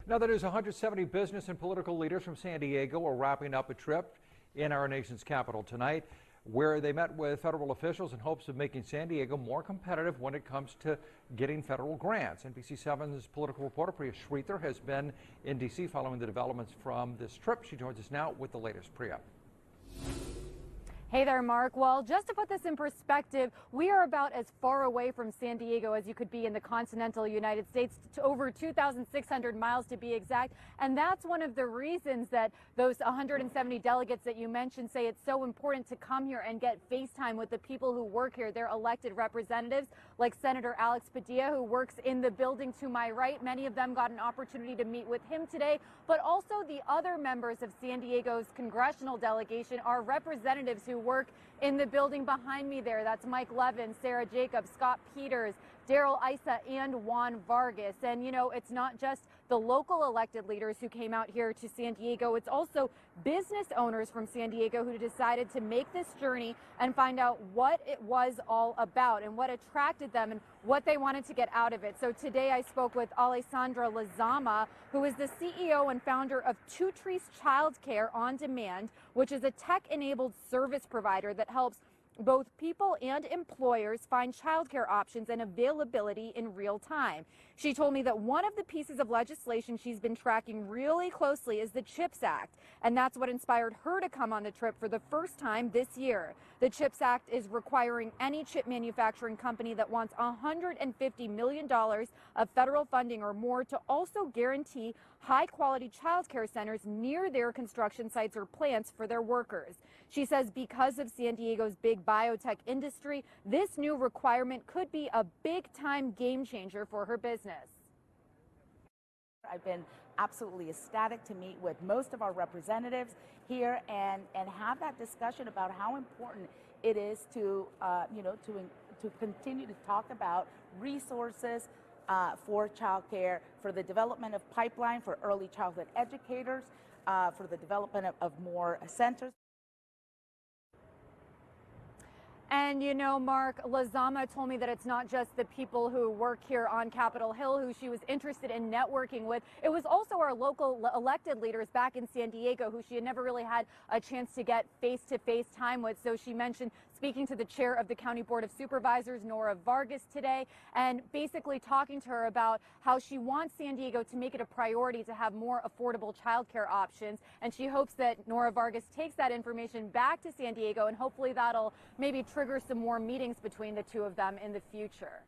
Now, that is 170 business and political leaders from San Diego are wrapping up a trip in our nation's capital tonight, where they met with federal officials in hopes of making San Diego more competitive when it comes to getting federal grants. NBC7's political reporter Priya Sridhar has been in D.C. following the developments from this trip. She joins us now with the latest. Priya. Hey there, Mark. Well, just to put this in perspective, we are about as far away from San Diego as you could be in the continental United States, to over 2,600 miles to be exact. And that's one of the reasons that those 170 delegates that you mentioned say it's so important to come here and get FaceTime with the people who work here, their elected representatives, like Senator Alex Padilla, who works in the building to my right. Many of them got an opportunity to meet with him today, but also the other members of San Diego's congressional delegation are representatives who work in the building behind me there. That's Mike Levin, Sarah Jacobs, Scott Peters, Daryl Issa, and Juan Vargas. And, you know, it's not just the local elected leaders who came out here to San Diego. It's also business owners from San Diego who decided to make this journey and find out what it was all about and what attracted them and what they wanted to get out of it. So today I spoke with Alessandra Lazama, who is the CEO and founder of TOOTRiS Childcare on Demand, which is a tech-enabled service provider that helps both people and employers find childcare options and availability in real time. She told me that one of the pieces of legislation she's been tracking really closely is the CHIPS Act, and that's what inspired her to come on the trip for the first time this year. The CHIPS Act is requiring any chip manufacturing company that wants $150 million of federal funding or more to also guarantee high-quality childcare centers near their construction sites or plants for their workers. She says because of San Diego's big biotech industry, this new requirement could be a big-time game changer for her business. I've been absolutely ecstatic to meet with most of our representatives here and have that discussion about how important it is to, to continue to talk about resources for childcare, for the development of pipeline for early childhood educators, for the development of more centers. And you know, Mark, Lazama told me that it's not just the people who work here on Capitol Hill who she was interested in networking with. It was also our local elected leaders back in San Diego who she had never really had a chance to get face-to-face time with. So she mentioned speaking to the chair of the County Board of Supervisors, Nora Vargas, today, and basically talking to her about how she wants San Diego to make it a priority to have more affordable childcare options. And she hopes that Nora Vargas takes that information back to San Diego, and hopefully that'll maybe trigger some more meetings between the two of them in the future.